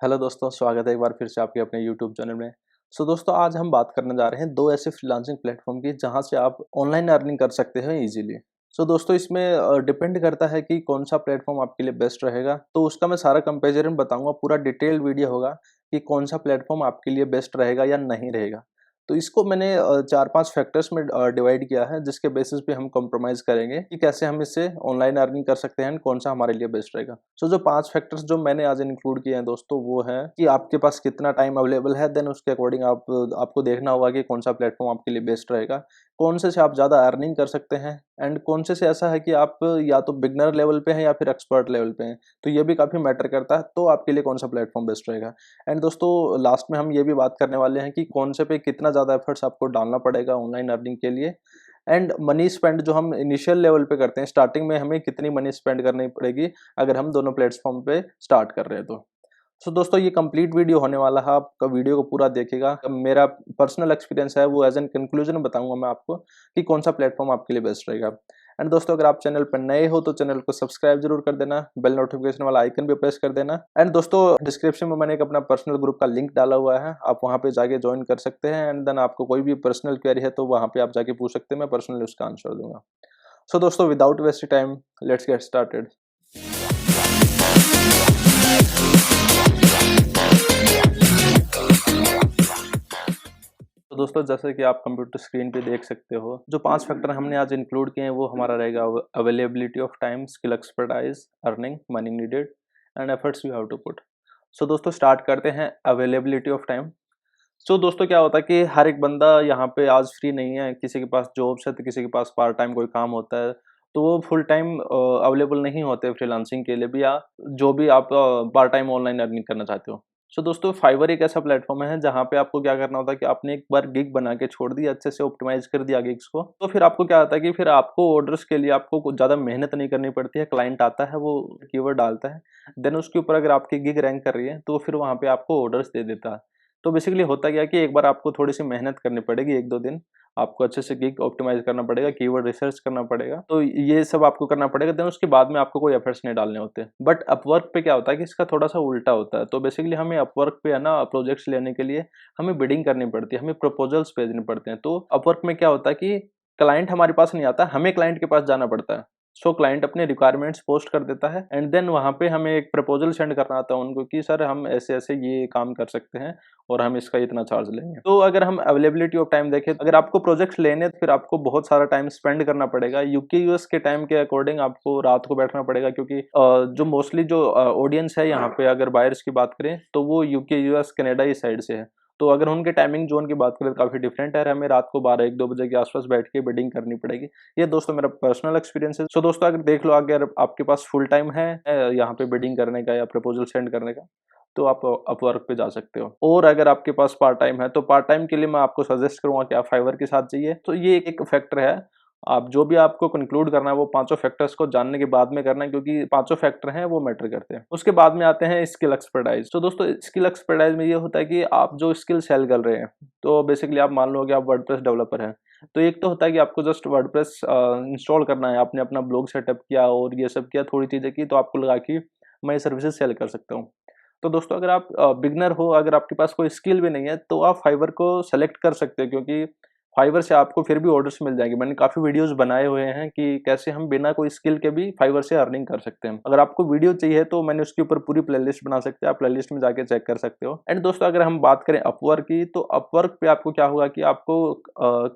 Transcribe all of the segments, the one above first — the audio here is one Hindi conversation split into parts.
हेलो दोस्तों, स्वागत है एक बार फिर से आपके अपने यूट्यूब चैनल में। दोस्तों, आज हम बात करने जा रहे हैं दो ऐसे फ्रीलांसिंग प्लेटफॉर्म की जहां से आप ऑनलाइन अर्निंग कर सकते हो इजीली। दोस्तों, इसमें डिपेंड करता है कि कौन सा प्लेटफॉर्म आपके लिए बेस्ट रहेगा। तो उसका मैं सारा कंपेरिजन बताऊंगा, पूरा डिटेल्ड वीडियो होगा कि कौन सा प्लेटफॉर्म आपके लिए बेस्ट रहेगा या नहीं रहेगा। तो इसको मैंने 4-5 फैक्टर्स में डिवाइड किया है, जिसके बेसिस पे हम कॉम्प्रोमाइज़ करेंगे कि कैसे हम इससे ऑनलाइन अर्निंग कर सकते हैं, कौन सा हमारे लिए बेस्ट रहेगा। जो 5 फैक्टर्स जो मैंने आज इंक्लूड किए हैं दोस्तों, वो है कि आपके पास कितना टाइम अवेलेबल है, देन उसके अकॉर्डिंग आपको देखना होगा कि कौन सा प्लेटफॉर्म आपके लिए बेस्ट रहेगा। कौन से आप ज़्यादा अर्निंग कर सकते हैं एंड कौन से ऐसा है कि आप या तो बिगिनर लेवल पे हैं या फिर एक्सपर्ट लेवल पे हैं। तो ये भी काफ़ी मैटर करता है, तो आपके लिए कौन सा प्लेटफॉर्म बेस्ट रहेगा। एंड दोस्तों, लास्ट में हम ये भी बात करने वाले हैं कि कौन से पे कितना ज़्यादा एफर्ट्स आपको डालना पड़ेगा ऑनलाइन अर्निंग के लिए। एंड मनी स्पेंड जो हम इनिशियल लेवल पे करते हैं, स्टार्टिंग में हमें कितनी मनी स्पेंड करनी पड़ेगी अगर हम दोनों प्लेटफॉर्म पे स्टार्ट कर रहे हैं तो। दोस्तों, ये कंप्लीट वीडियो होने वाला है, आपका वीडियो को पूरा देखिएगा। मेरा पर्सनल एक्सपीरियंस है वो एज एन कंक्लूजन बताऊंगा मैं आपको कि कौन सा प्लेटफॉर्म आपके लिए बेस्ट रहेगा। एंड दोस्तों, अगर आप चैनल पर नए हो तो चैनल को सब्सक्राइब जरूर कर देना, बेल नोटिफिकेशन वाला आइकन भी प्रेस कर देना। एंड दोस्तों, डिस्क्रिप्शन में मैंने एक अपना पर्सनल ग्रुप का लिंक डाला हुआ है, आप वहाँ पे जाके ज्वाइन कर सकते हैं। एंड देन आपको कोई भी पर्सनल क्वेरी है तो वहाँ पे आप जाके पूछ सकते हैं, मैं पर्सनली उसका आंसर दूंगा। दोस्तों, without wasting time, let's get started. दोस्तों, जैसे कि आप कंप्यूटर स्क्रीन पे देख सकते हो, जो 5 फैक्टर हमने आज इंक्लूड किए हैं वो हमारा रहेगा availability of time, skill expertise, earning, money needed and efforts you have to put. दोस्तों, स्टार्ट करते हैं अवेलेबिलिटी ऑफ टाइम। दोस्तों, क्या होता है कि हर एक बंदा यहाँ पे आज फ्री नहीं है, किसी के पास जॉब्स है तो किसी के पास पार्ट टाइम कोई काम होता है, तो वो फुल टाइम अवेलेबल नहीं होते फ्रीलांसिंग के लिए भी, या जो भी आप पार्ट टाइम ऑनलाइन अर्निंग करना चाहते हो। दोस्तों, फाइवर एक ऐसा प्लेटफॉर्म है जहाँ पे आपको क्या करना होता है कि आपने एक बार गिग बना के छोड़ दी, अच्छे से ऑप्टिमाइज कर दिया गिग्स को, तो फिर आपको क्या होता है कि फिर आपको ऑर्डर्स के लिए आपको कुछ ज़्यादा मेहनत नहीं करनी पड़ती है। क्लाइंट आता है, वो कीवर्ड डालता है, देन उसके ऊपर अगर आपकी गिग रैंक कर रही है तो फिर वहाँ पे आपको ऑर्डर्स दे देता है। तो बेसिकली होता क्या है कि एक बार आपको थोड़ी-सी मेहनत करनी पड़ेगी, 1-2 दिन आपको अच्छे से गिग ऑप्टिमाइज़ करना पड़ेगा, कीवर्ड रिसर्च करना पड़ेगा, तो ये सब आपको करना पड़ेगा। देन उसके बाद में आपको कोई एफर्ट्स नहीं डालने होते। बट अपवर्क पे क्या होता है कि इसका थोड़ा-सा उल्टा होता है। तो बेसिकली हमें अपवर्क पे है ना, प्रोजेक्ट्स लेने के लिए हमें बिडिंग करनी पड़ती है, हमें प्रपोजल्स भेजने पड़ते हैं। तो अपवर्क में क्या होता है कि क्लाइंट हमारे पास नहीं आता, हमें क्लाइंट के पास जाना पड़ता है। क्लाइंट अपने रिक्वायरमेंट्स पोस्ट कर देता है एंड देन वहाँ पे हमें एक प्रपोजल सेंड करना आता है उनको कि सर हम ऐसे-ऐसे ये काम कर सकते हैं और हम इसका इतना चार्ज लेंगे। तो अगर हम अवेलेबिलिटी ऑफ टाइम देखें, अगर आपको प्रोजेक्ट्स लेने तो फिर आपको बहुत सारा टाइम स्पेंड करना पड़ेगा। यूके यूएस के टाइम के अकॉर्डिंग आपको रात को बैठना पड़ेगा, क्योंकि जो मोस्टली जो ऑडियंस है यहाँ पे, अगर बायर्स की बात करें तो वो यूके यूएस कनाडा इस साइड से है। तो अगर उनके टाइमिंग जोन की बात करें तो काफ़ी डिफरेंट है, हमें रात को 12-1-2 बजे के आसपास बैठ के बिडिंग करनी पड़ेगी। ये दोस्तों मेरा पर्सनल एक्सपीरियंस है। दोस्तों, अगर देख लो, अगर आपके पास फुल टाइम है यहाँ पे बिडिंग करने का या प्रपोजल सेंड करने का, तो आप अपवर्क पे जा सकते हो। और अगर आपके पास पार्ट टाइम है तो पार्ट टाइम के लिए मैं आपको सजेस्ट करूंगा कि आप फाइवर के साथ जाइए। तो ये एक फैक्टर है, आप जो भी आपको कंक्लूड करना है वो पांचों फैक्टर्स को जानने के बाद में करना है, क्योंकि पांचों फैक्टर हैं वो मैटर करते हैं। उसके बाद में आते हैं स्किल एक्सपर्टाइज। तो दोस्तों, स्किल एक्सपर्टाइज में ये होता है कि आप जो स्किल सेल कर रहे हैं, तो बेसिकली आप मान लो कि आप वर्डप्रेस डेवलपर हैं, तो एक तो होता है कि आपको जस्ट वर्डप्रेस इंस्टॉल करना है, आपने अपना ब्लॉग सेटअप किया और ये सब किया, थोड़ी चीजें की, तो आपको लगा कि मैं ये सर्विसेज सेल कर सकता हूँ। तो दोस्तों, अगर आप बिगनर हो, अगर आपके पास कोई स्किल भी नहीं है, तो आप फाइवर को सेलेक्ट कर सकते हो, क्योंकि फाइवर से आपको फिर भी ऑर्डर्स मिल जाएंगे। मैंने काफ़ी वीडियोस बनाए हुए हैं कि कैसे हम बिना कोई स्किल के भी फाइवर से अर्निंग कर सकते हैं। अगर आपको वीडियो चाहिए तो मैंने उसके ऊपर पूरी प्लेलिस्ट बना सकते हैं, आप प्लेलिस्ट में जाके चेक कर सकते हो। एंड दोस्तों, अगर हम बात करें अपवर्क की, तो अपवर्क पे आपको क्या होगा कि आपको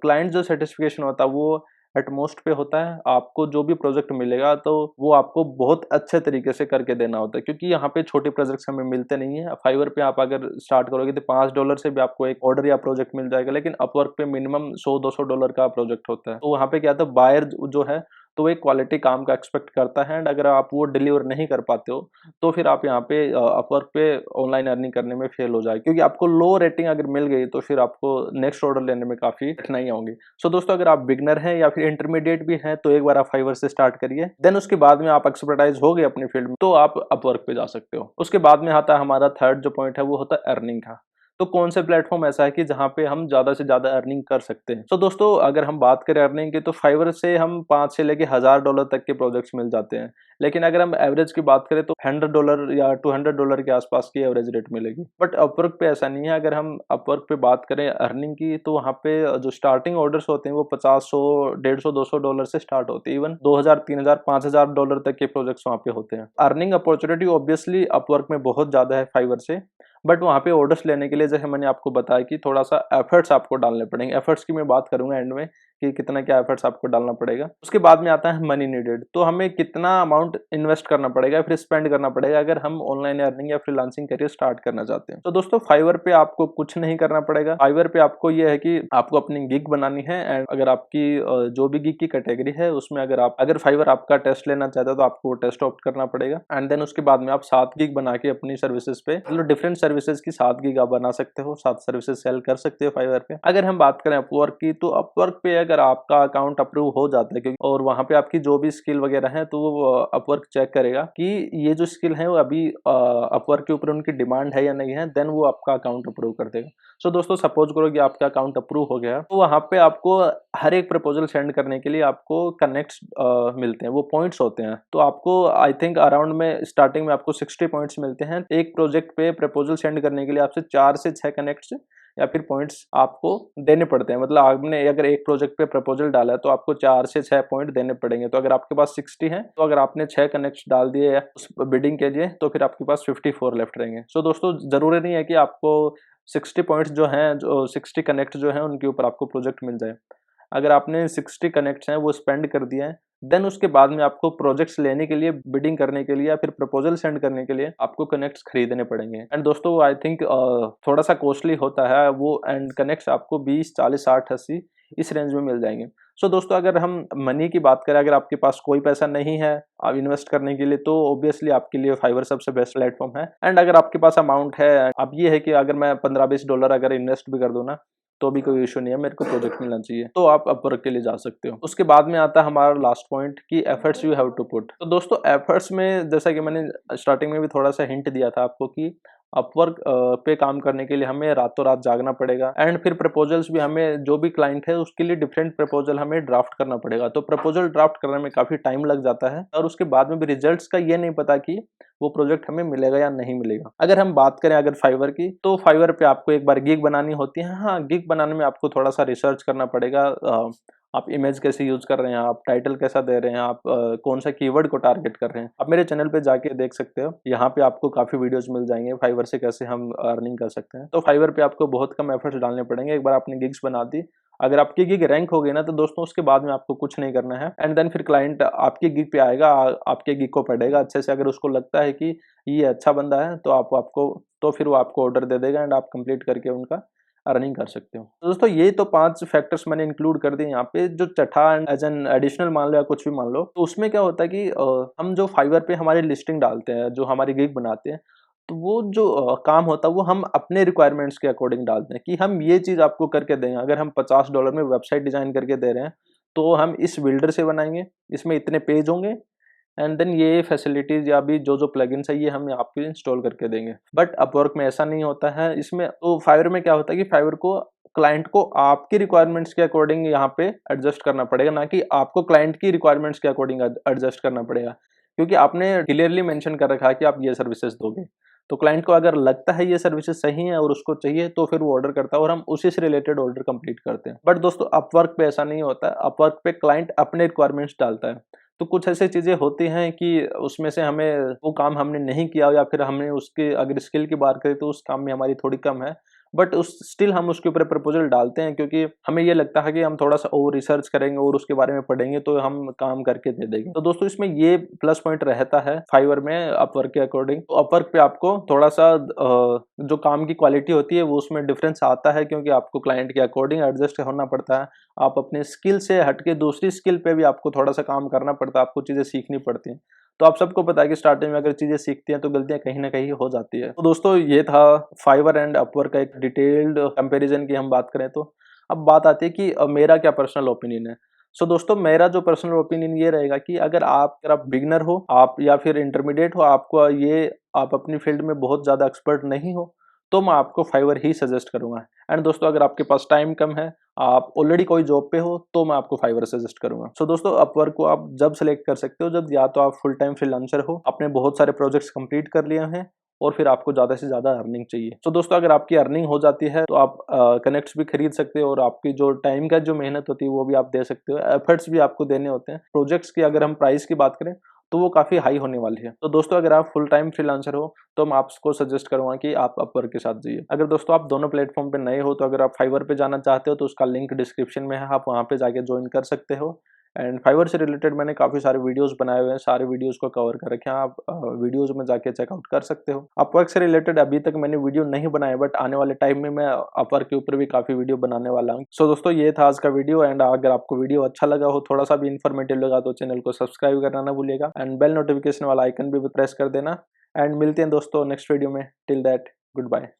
क्लाइंट जो सर्टिफिकेशन होता है वो एटमोस्ट पे होता है। आपको जो भी प्रोजेक्ट मिलेगा तो वो आपको बहुत अच्छे तरीके से करके देना होता है, क्योंकि यहाँ पे छोटे प्रोजेक्ट्स हमें मिलते नहीं है। फाइवर पे आप अगर स्टार्ट करोगे तो $5 से भी आपको एक ऑर्डर या प्रोजेक्ट मिल जाएगा, लेकिन अपवर्क पे मिनिमम $100-200 का प्रोजेक्ट होता है। तो वहाँ पे क्या था, बायर जो है तो वो एक क्वालिटी काम का एक्सपेक्ट करता है, एंड अगर आप वो डिलीवर नहीं कर पाते हो तो फिर आप यहाँ पे अपवर्क पे ऑनलाइन अर्निंग करने में फेल हो जाए, क्योंकि आपको लो रेटिंग अगर मिल गई तो फिर आपको नेक्स्ट ऑर्डर लेने में काफ़ी कठिनाइयाँ होंगी। दोस्तों, अगर आप बिगनर हैं या फिर इंटरमीडिएट भी हैं, तो एक बार आप फाइवर से स्टार्ट करिए, देन उसके बाद में आप एक्सपर्टाइज हो गए अपनी फील्ड में तो आप अपवर्क पे जा सकते हो। उसके बाद में आता है हमारा थर्ड जो पॉइंट है, वो होता है अर्निंग का। तो कौन से प्लेटफॉर्म ऐसा है कि जहाँ पे हम ज़्यादा से ज़्यादा अर्निंग कर सकते हैं। तो दोस्तों अगर हम बात करें अर्निंग की, तो फाइवर से हम 5 से लेके $1000 तक के प्रोजेक्ट्स मिल जाते हैं। लेकिन अगर हम एवरेज की बात करें तो $100 या $200 के आसपास की एवरेज रेट मिलेगी। बट अपवर्क पे ऐसा नहीं है। अगर हम अपवर्क पे बात करें अर्निंग की, तो वहाँ पे जो स्टार्टिंग ऑर्डर्स होते हैं वो 50, 100, 150, $200 से स्टार्ट होते हैं। इवन 2000, 3000, $5000 तक के प्रोजेक्ट्स वहाँ पे होते हैं। अर्निंग अपॉर्चुनिटी ऑब्वियसली अपवर्क में बहुत ज्यादा है फाइवर से, बट वहाँ पे ऑर्डर्स लेने के लिए जैसे मैंने आपको बताया कि थोड़ा सा एफर्ट्स आपको डालने पड़ेंगे। एफर्ट्स की मैं बात करूंगा एंड में कि कितना क्या एफर्ट्स आपको डालना पड़ेगा। उसके बाद में आता है मनी नीडेड, तो हमें कितना अमाउंट इन्वेस्ट करना पड़ेगा, फिर स्पेंड करना पड़ेगा अगर हम ऑनलाइन अर्निंग या फ्रीलांसिंग करियर स्टार्ट करना चाहते हैं। तो दोस्तों फाइवर पे आपको कुछ नहीं करना पड़ेगा। फाइवर पे आपको ये है कि आपको अपनी गिग बनानी है, एंड अगर आपकी जो भी गिग की कैटेगरी है उसमें अगर फाइवर आपका टेस्ट लेना चाहता है तो आपको वो टेस्ट ऑप्ट करना पड़ेगा। एंड देन उसके बाद में आप 7 गिग बना के अपनी सर्विसेज पे, मतलब डिफरेंट सर्विसेज की 7 गिग आप बना सकते हो, 7 सर्विसेज सेल कर सकते हो फाइवर पे। अगर हम बात करें अपवर्क की, तो अपवर्क पे अगर आपका अकाउंट अप्रूव हो जाता है, क्योंकि और वहां पे आपकी जो भी स्किल वगैरह है तो वो अपवर्क चेक करेगा कि ये जो स्किल है वो अभी अपवर्क के ऊपर उनकी डिमांड है या नहीं है, देन वो आपका अकाउंट अप्रूव कर देगा। सो दोस्तों सपोज करो कि आपका अकाउंट अप्रूव हो गया, तो वहां पे आपको हर एक प्रपोजल सेंड करने के लिए आपको कनेक्ट्स मिलते हैं, वो पॉइंट्स होते हैं। तो आपको आई थिंक अराउंड में स्टार्टिंग में आपको 60 पॉइंट्स मिलते हैं। एक प्रोजेक्ट पे प्रपोजल सेंड करने के लिए आपसे 4 से 6 कनेक्ट्स या फिर पॉइंट्स आपको देने पड़ते हैं। मतलब आपने अगर एक प्रोजेक्ट पे प्रपोजल डाला है तो आपको 4 से 6 पॉइंट देने पड़ेंगे। तो अगर आपके पास 60 है, तो अगर आपने 6 कनेक्ट्स डाल दिए उस बिडिंग के लिए, तो फिर आपके पास 54 लेफ्ट रहेंगे। सो दोस्तों जरूरी नहीं है कि आपको 60 पॉइंट्स जो हैं, जो 60 कनेक्ट जो हैं उनके ऊपर आपको प्रोजेक्ट मिल जाए। अगर आपने 60 कनेक्ट्स हैं वो स्पेंड कर दिए हैं, देन उसके बाद में आपको प्रोजेक्ट्स लेने के लिए, बिडिंग करने के लिए या फिर प्रपोजल सेंड करने के लिए आपको कनेक्ट्स खरीदने पड़ेंगे। एंड दोस्तों आई थिंक थोड़ा सा कॉस्टली होता है वो, एंड कनेक्ट्स आपको 20, 40, 60, 80 इस रेंज में मिल जाएंगे। सो दोस्तों अगर हम मनी की बात करें, अगर आपके पास कोई पैसा नहीं है आप इन्वेस्ट करने के लिए, तो ऑब्वियसली आपके लिए फाइवर सबसे बेस्ट प्लेटफॉर्म है। एंड अगर आपके पास अमाउंट है, अब ये है कि अगर मैं $15-20 अगर इन्वेस्ट भी कर दूं ना, तो भी कोई इशू नहीं है, मेरे को प्रोजेक्ट मिलना चाहिए, तो आप अपवर्क के लिए जा सकते हो। उसके बाद में आता है हमारा लास्ट पॉइंट कि efforts you have to put. तो दोस्तों एफर्ट्स में जैसा कि मैंने स्टार्टिंग में भी थोड़ा सा हिंट दिया था आपको कि अपवर्क पे काम करने के लिए हमें रातों रात जागना पड़ेगा, एंड फिर प्रपोजल्स भी हमें, जो भी क्लाइंट है उसके लिए डिफरेंट प्रपोजल हमें ड्राफ्ट करना पड़ेगा। तो प्रपोजल ड्राफ्ट करने में काफी टाइम लग जाता है, और उसके बाद में भी रिजल्ट्स का ये नहीं पता कि वो प्रोजेक्ट हमें मिलेगा या नहीं मिलेगा। अगर हम बात करें अगर फाइवर की, तो फाइवर पे आपको एक बार गिग बनानी होती है। हाँ, गिग बनाने में आपको थोड़ा सा रिसर्च करना पड़ेगा। आप इमेज कैसे यूज कर रहे हैं, आप टाइटल कैसा दे रहे हैं, आप कौन सा कीवर्ड को टारगेट कर रहे हैं। आप मेरे चैनल पे जाके देख सकते हो, यहाँ पे आपको काफी वीडियोस मिल जाएंगे फाइवर से कैसे हम अर्निंग कर सकते हैं। तो फाइवर पे आपको बहुत कम एफर्ट्स डालने पड़ेंगे। एक बार आपने गिग्स बना दी, अगर आपकी गिग रैंक हो गई ना, तो दोस्तों उसके बाद में आपको कुछ नहीं करना है, एंड देन फिर क्लाइंट आपकी गिग पे आएगा, आपके गिग को पढ़ेगा अच्छे से। अगर उसको लगता है कि ये अच्छा बंदा है, तो तो फिर वो आपको ऑर्डर दे देगा, एंड आप कंप्लीट करके उनका अर्निंग कर सकते हो। तो दोस्तों ये तो 5 फैक्टर्स मैंने इंक्लूड कर दिए यहाँ पे। जो छठा एज एन एडिशनल मान लो या कुछ भी मान लो, तो उसमें क्या होता है कि हम जो फाइवर पे हमारी लिस्टिंग डालते हैं, जो हमारी गिग बनाते हैं, तो वो जो काम होता है वो हम अपने रिक्वायरमेंट्स के अकॉर्डिंग डालते हैं कि हम ये चीज़ आपको करके देंगे। अगर हम $50 में वेबसाइट डिजाइन करके दे रहे हैं, तो हम इस बिल्डर से बनाएंगे, इसमें इतने पेज होंगे, एंड देन ये फैसिलिटीज या भी जो जो प्लगइन्स है ये हम यहाँ पे इंस्टॉल करके देंगे। बट अपवर्क में ऐसा नहीं होता है। इसमें तो फाइवर में क्या होता है कि फाइवर को, क्लाइंट को आपकी रिक्वायरमेंट्स के अकॉर्डिंग यहाँ पे एडजस्ट करना पड़ेगा, ना कि आपको क्लाइंट की रिक्वायरमेंट्स के अकॉर्डिंग एडजस्ट करना पड़ेगा। क्योंकि आपने क्लियरली मेंशन कर रखा है कि आप ये सर्विसेज दोगे, तो क्लाइंट को अगर लगता है ये सर्विसेज सही है और उसको चाहिए, तो फिर वो ऑर्डर करता है और हम उसी से रिलेटेड ऑर्डर कंप्लीट करते हैं। बट दोस्तों अपवर्क पे ऐसा नहीं होता है। अपवर्क पे क्लाइंट अपने रिक्वायरमेंट्स डालता है। तो कुछ ऐसी चीजें होती हैं कि उसमें से हमें वो काम हमने नहीं किया, या फिर हमने उसके अगर स्किल की बात करें तो उस काम में हमारी थोड़ी कम है, बट उस स्टिल हम उसके ऊपर प्रपोजल डालते हैं, क्योंकि हमें ये लगता है कि हम थोड़ा सा और रिसर्च करेंगे और उसके बारे में पढ़ेंगे तो हम काम करके दे देंगे। तो दोस्तों इसमें ये प्लस पॉइंट रहता है फाइवर में अपवर्क के अकॉर्डिंग। तो अपवर्क पे आपको थोड़ा सा जो काम की क्वालिटी होती है वो उसमें डिफरेंस आता है, क्योंकि आपको क्लाइंट के अकॉर्डिंग एडजस्ट होना पड़ता है। आप अपने स्किल से हटके दूसरी स्किल पे भी आपको थोड़ा सा काम करना पड़ता है, आपको चीजें सीखनी पड़ती हैं। तो आप सबको पता है कि स्टार्टिंग में अगर चीजें सीखती हैं तो गलतियां कहीं ना कहीं हो जाती है। तो दोस्तों ये था फाइवर एंड अपवर्क का एक डिटेल्ड कंपैरिजन की हम बात करें तो। अब बात आती है कि मेरा क्या पर्सनल ओपिनियन है। सो दोस्तों मेरा जो पर्सनल ओपिनियन ये रहेगा कि अगर आप बिगनर हो, आप या फिर इंटरमीडिएट हो, आपको ये आप अपनी फील्ड में बहुत ज्यादा एक्सपर्ट नहीं हो, तो मैं आपको फाइवर ही सजेस्ट करूंगा। एंड दोस्तों अगर आपके पास टाइम कम है, आप ऑलरेडी कोई जॉब पे हो, तो मैं आपको फाइवर सजेस्ट करूंगा। सो दोस्तों अपवर्क को आप जब सेलेक्ट कर सकते हो जब या तो आप फुल टाइम फ्रीलांसर हो, आपने बहुत सारे प्रोजेक्ट्स कंप्लीट कर लिए हैं, और फिर आपको ज़्यादा से ज़्यादा अर्निंग चाहिए। तो दोस्तों अगर आपकी अर्निंग हो जाती है तो आप कनेक्ट्स भी खरीद सकते हो, और आपकी जो टाइम का जो मेहनत होती है वो भी आप दे सकते हो, एफर्ट्स भी आपको देने होते हैं। प्रोजेक्ट्स की अगर हम प्राइस की बात करें तो वो काफ़ी हाई होने वाली है। तो दोस्तों अगर आप फुल टाइम फ्रीलांसर हो तो मैं आपको सजेस्ट करूंगा कि आप अपवर्क के साथ जाइए। अगर दोस्तों आप दोनों प्लेटफॉर्म पे नए हो, तो अगर आप फाइवर पे जाना चाहते हो तो उसका लिंक डिस्क्रिप्शन में है, आप वहाँ पे जाके ज्वाइन कर सकते हो। एंड फाइवर से रिलेटेड मैंने काफ़ी सारे वीडियोस बनाए हुए हैं, सारे वीडियोस को कवर कर रखे हैं, आप वीडियोस में जाके चेकआउट कर सकते हो। अपवर्क से रिलेटेड अभी तक मैंने वीडियो नहीं बनाया, बट आने वाले टाइम में मैं अपवर्क के ऊपर भी काफ़ी वीडियो बनाने वाला हूँ। सो दोस्तों ये था आज का वीडियो, एंड अगर आपको वीडियो अच्छा लगा हो, थोड़ा सा भी इन्फॉर्मेटिव लगा, तो चैनल को सब्सक्राइब करना ना भूलिएगा, एंड बेल नोटिफिकेशन वाला आइकन भी प्रेस कर देना। एंड मिलते हैं दोस्तों नेक्स्ट वीडियो में। Till that, good bye.